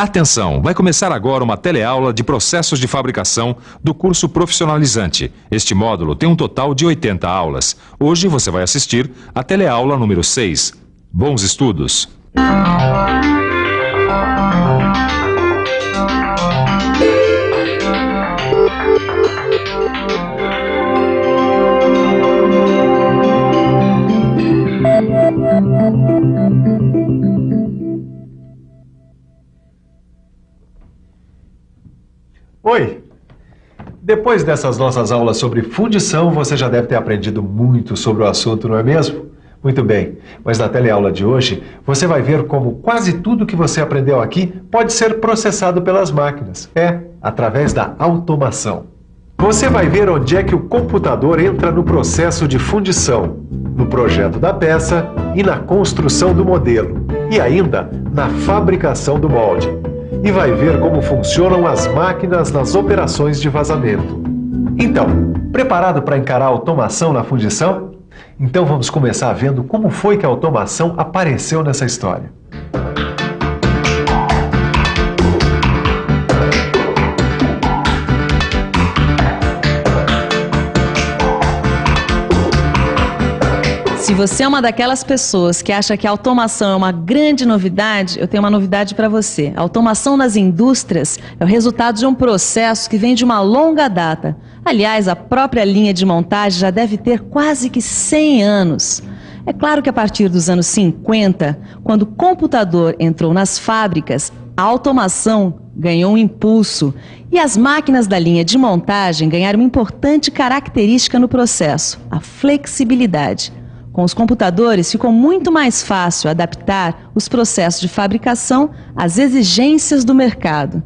Atenção, vai começar agora uma teleaula de processos de fabricação do curso profissionalizante. Este módulo tem um total de 80 aulas. Hoje você vai assistir a teleaula número 6. Bons estudos! Oi! Depois dessas nossas aulas sobre fundição, você já deve ter aprendido muito sobre o assunto, não é mesmo? Muito bem, mas na teleaula de hoje, você vai ver como quase tudo que você aprendeu aqui pode ser processado pelas máquinas. Através da automação. Você vai ver onde é que o computador entra no processo de fundição, no projeto da peça e na construção do modelo, e ainda na fabricação do molde. E vai ver como funcionam as máquinas nas operações de vazamento. Então, preparado para encarar a automação na fundição? Então vamos começar vendo como foi que a automação apareceu nessa história. Se você é uma daquelas pessoas que acha que a automação é uma grande novidade, eu tenho uma novidade para você. A automação nas indústrias é o resultado de um processo que vem de uma longa data. Aliás, a própria linha de montagem já deve ter quase que 100 anos. É claro que a partir dos anos 50, quando o computador entrou nas fábricas, a automação ganhou um impulso e as máquinas da linha de montagem ganharam uma importante característica no processo, a flexibilidade. Com os computadores, ficou muito mais fácil adaptar os processos de fabricação às exigências do mercado.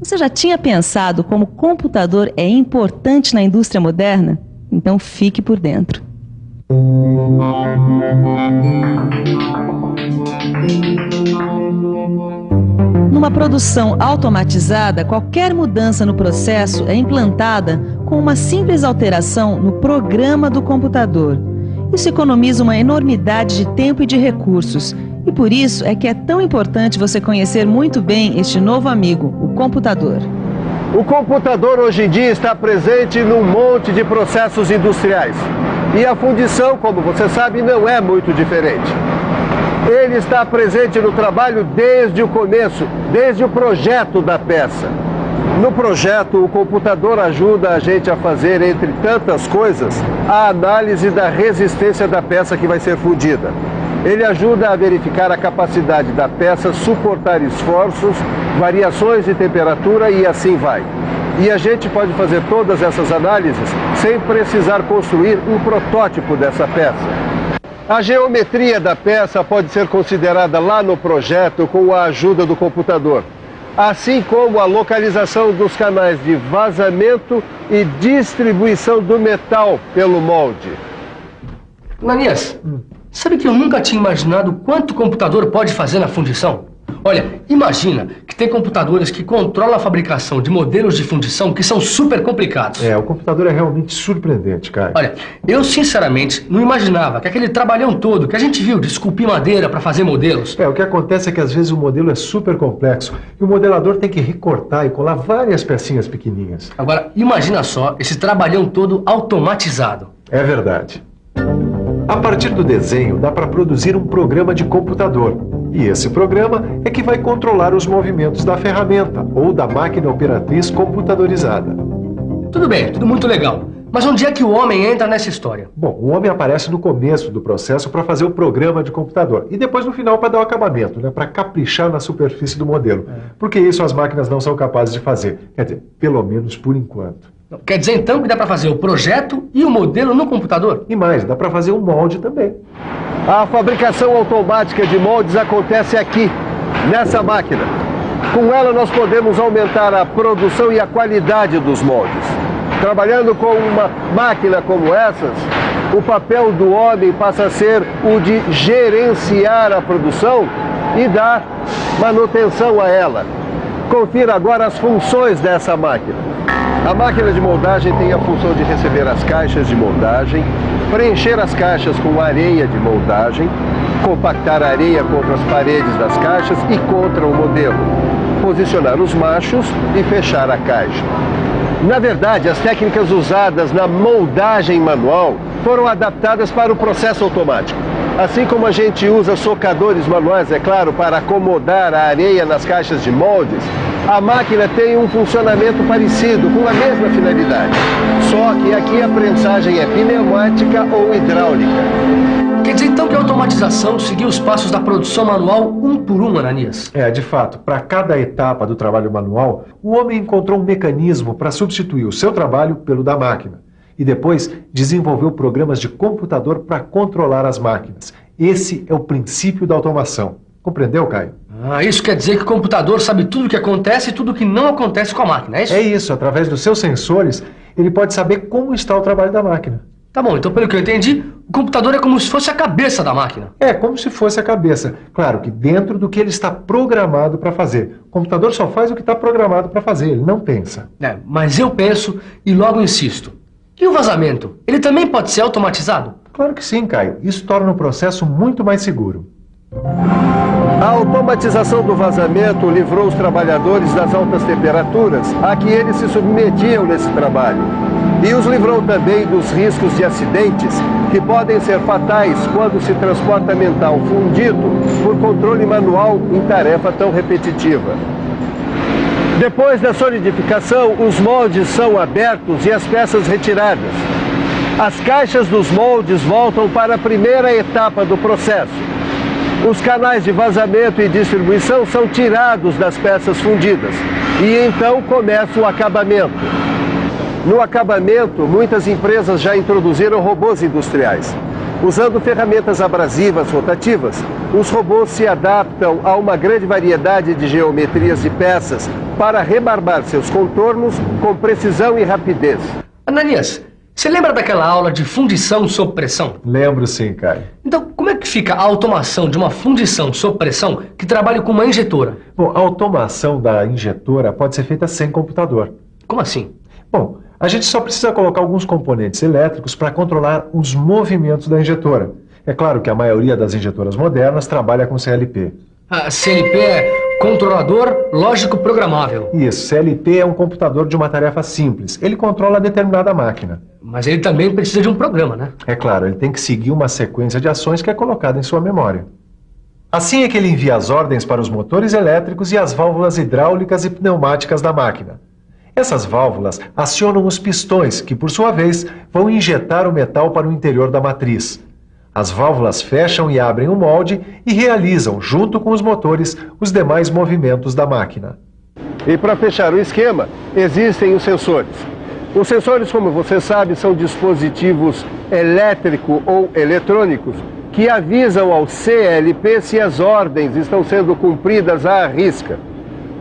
Você já tinha pensado como o computador é importante na indústria moderna? Então fique por dentro. Numa produção automatizada, qualquer mudança no processo é implantada com uma simples alteração no programa do computador. Isso economiza uma enormidade de tempo e de recursos. E por isso é que é tão importante você conhecer muito bem este novo amigo, o computador. O computador hoje em dia está presente num monte de processos industriais. E a fundição, como você sabe, não é muito diferente. Ele está presente no trabalho desde o começo, desde o projeto da peça. No projeto, o computador ajuda a gente a fazer, entre tantas coisas, a análise da resistência da peça que vai ser fundida. Ele ajuda a verificar a capacidade da peça suportar esforços, variações de temperatura e assim vai. E a gente pode fazer todas essas análises sem precisar construir um protótipo dessa peça. A geometria da peça pode ser considerada lá no projeto com a ajuda do computador, assim como a localização dos canais de vazamento e distribuição do metal pelo molde. Ananias, sabe que eu nunca tinha imaginado quanto o computador pode fazer na fundição? Olha, imagina que tem computadores que controlam a fabricação de modelos de fundição que são super complicados. O computador é realmente surpreendente, Caio. Olha, eu sinceramente não imaginava que aquele trabalhão todo que a gente viu de esculpir madeira para fazer modelos... O que acontece é que às vezes o modelo é super complexo e o modelador tem que recortar e colar várias pecinhas pequenininhas. Agora, imagina só esse trabalhão todo automatizado. É verdade. A partir do desenho, dá para produzir um programa de computador. E esse programa é que vai controlar os movimentos da ferramenta ou da máquina operatriz computadorizada. Tudo bem, tudo muito legal. Mas onde é que o homem entra nessa história? Bom, o homem aparece no começo do processo para fazer o programa de computador. E depois no final para dar o acabamento, para caprichar na superfície do modelo. Porque isso as máquinas não são capazes de fazer. Quer dizer, pelo menos por enquanto. Quer dizer então que dá para fazer o projeto e o modelo no computador? E mais, dá para fazer um molde também. A fabricação automática de moldes acontece aqui, nessa máquina. Com ela nós podemos aumentar a produção e a qualidade dos moldes. Trabalhando com uma máquina como essas, o papel do homem passa a ser o de gerenciar a produção e dar manutenção a ela. Confira agora as funções dessa máquina. A máquina de moldagem tem a função de receber as caixas de moldagem, preencher as caixas com areia de moldagem, compactar a areia contra as paredes das caixas e contra o modelo. posicionar os machos e fechar a caixa. Na verdade, as técnicas usadas na moldagem manual foram adaptadas para o processo automático. Assim como a gente usa socadores manuais, é claro, para acomodar a areia nas caixas de moldes, a máquina tem um funcionamento parecido, com a mesma finalidade. Só que aqui a prensagem é pneumática ou hidráulica. Quer dizer então que a automatização seguiu os passos da produção manual um por um, Ananias? De fato, para cada etapa do trabalho manual, o homem encontrou um mecanismo para substituir o seu trabalho pelo da máquina. E depois desenvolveu programas de computador para controlar as máquinas. Esse é o princípio da automação. Compreendeu, Caio? Isso quer dizer que o computador sabe tudo o que acontece e tudo o que não acontece com a máquina, é isso? É isso, através dos seus sensores, ele pode saber como está o trabalho da máquina. Tá bom, então pelo que eu entendi, o computador é como se fosse a cabeça da máquina. É, como se fosse a cabeça. Claro que dentro do que ele está programado para fazer. O computador só faz o que está programado para fazer, ele não pensa. Mas eu penso e logo insisto. E o vazamento? Ele também pode ser automatizado? Claro que sim, Caio. Isso torna o processo muito mais seguro. A automatização do vazamento livrou os trabalhadores das altas temperaturas a que eles se submetiam nesse trabalho. E os livrou também dos riscos de acidentes que podem ser fatais quando se transporta metal fundido por controle manual em tarefa tão repetitiva. Depois da solidificação, os moldes são abertos e as peças retiradas. As caixas dos moldes voltam para a primeira etapa do processo. Os canais de vazamento e distribuição são tirados das peças fundidas e então começa o acabamento. No acabamento, muitas empresas já introduziram robôs industriais. Usando ferramentas abrasivas rotativas, os robôs se adaptam a uma grande variedade de geometrias e peças para rebarbar seus contornos com precisão e rapidez. Ananias, você lembra daquela aula de fundição sob pressão? Lembro sim, Caio. Então, como é que fica a automação de uma fundição sob pressão que trabalha com uma injetora? Bom, a automação da injetora pode ser feita sem computador. Como assim? Bom, a gente só precisa colocar alguns componentes elétricos para controlar os movimentos da injetora. É claro que a maioria das injetoras modernas trabalha com CLP. A CLP é controlador lógico programável. Isso, CLP é um computador de uma tarefa simples. Ele controla determinada máquina. Mas ele também precisa de um programa, né? É claro, ele tem que seguir uma sequência de ações que é colocada em sua memória. Assim é que ele envia as ordens para os motores elétricos e as válvulas hidráulicas e pneumáticas da máquina. Essas válvulas acionam os pistões, que por sua vez vão injetar o metal para o interior da matriz. As válvulas fecham e abrem o molde e realizam, junto com os motores, os demais movimentos da máquina. E para fechar o esquema, existem os sensores. Os sensores, como você sabe, são dispositivos elétrico ou eletrônicos que avisam ao CLP se as ordens estão sendo cumpridas à risca.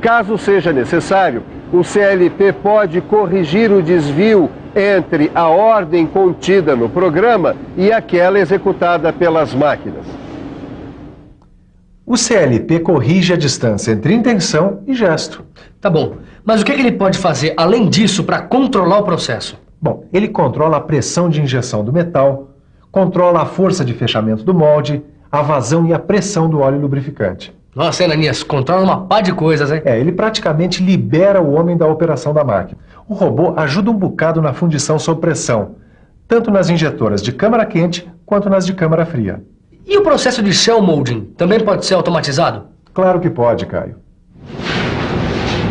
Caso seja necessário, o CLP pode corrigir o desvio entre a ordem contida no programa e aquela executada pelas máquinas. O CLP corrige a distância entre intenção e gesto. Tá bom, mas o que ele pode fazer além disso para controlar o processo? Bom, ele controla a pressão de injeção do metal, controla a força de fechamento do molde, a vazão e a pressão do óleo lubrificante. Nossa, Ananias, controla uma pá de coisas, hein? Ele praticamente libera o homem da operação da máquina. O robô ajuda um bocado na fundição sob pressão, tanto nas injetoras de câmara quente quanto nas de câmara fria. E o processo de shell molding também pode ser automatizado? Claro que pode, Caio.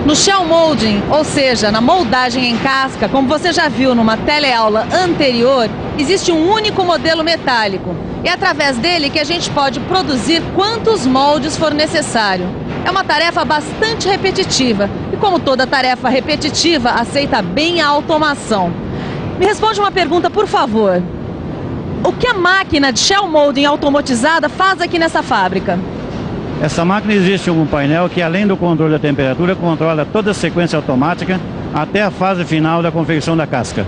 No shell molding, ou seja, na moldagem em casca, como você já viu numa teleaula anterior, existe um único modelo metálico. É através dele que a gente pode produzir quantos moldes for necessário. É uma tarefa bastante repetitiva e, como toda tarefa repetitiva, aceita bem a automação. Me responde uma pergunta, por favor. O que a máquina de shell molding automatizada faz aqui nessa fábrica? Essa máquina existe um painel que, além do controle da temperatura, controla toda a sequência automática até a fase final da confecção da casca.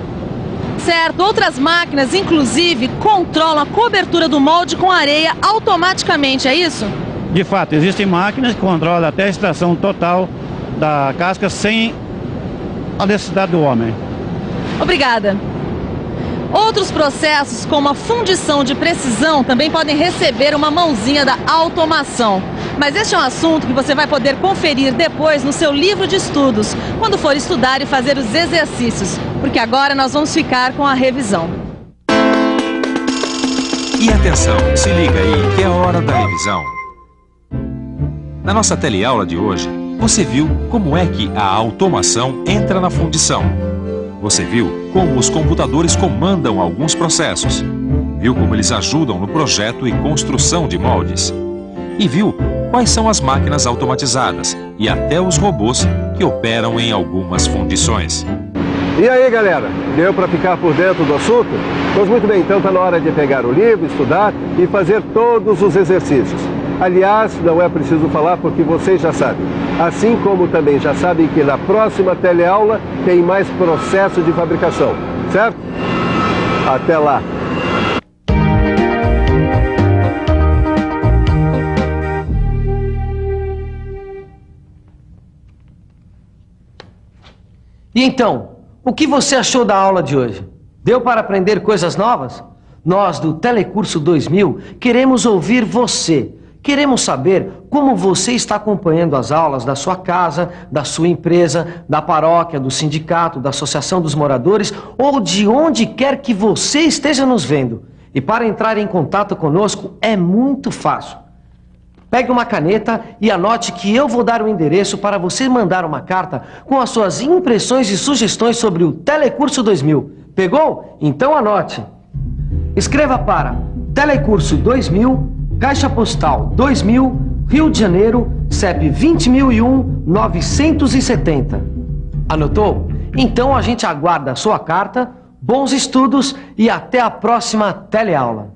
Certo, outras máquinas, inclusive, controlam a cobertura do molde com areia automaticamente, é isso? De fato, existem máquinas que controlam até a extração total da casca sem a necessidade do homem. Obrigada. Outros processos, como a fundição de precisão, também podem receber uma mãozinha da automação. Mas este é um assunto que você vai poder conferir depois no seu livro de estudos, quando for estudar e fazer os exercícios, porque agora nós vamos ficar com a revisão. E atenção, se liga aí que é hora da revisão. Na nossa teleaula de hoje, você viu como é que a automação entra na fundição. Você viu como os computadores comandam alguns processos. Viu como eles ajudam no projeto e construção de moldes. E viu quais são as máquinas automatizadas e até os robôs que operam em algumas fundições. E aí, galera? Deu para ficar por dentro do assunto? Pois muito bem, então está na hora de pegar o livro, estudar e fazer todos os exercícios. Aliás, não é preciso falar porque vocês já sabem. Assim como também já sabem que na próxima teleaula tem mais processo de fabricação, certo? Até lá! E então, o que você achou da aula de hoje? Deu para aprender coisas novas? Nós, do Telecurso 2000, queremos ouvir você. Queremos saber como você está acompanhando as aulas da sua casa, da sua empresa, da paróquia, do sindicato, da associação dos moradores ou de onde quer que você esteja nos vendo. E para entrar em contato conosco é muito fácil. Pegue uma caneta e anote que eu vou dar o endereço para você mandar uma carta com as suas impressões e sugestões sobre o Telecurso 2000. Pegou? Então anote. Escreva para Telecurso 2000, Caixa Postal 2000, Rio de Janeiro, CEP 20.001-970. Anotou? Então a gente aguarda a sua carta, bons estudos e até a próxima teleaula.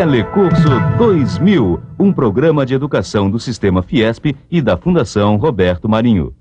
Telecurso 2000, um programa de educação do Sistema Fiesp e da Fundação Roberto Marinho.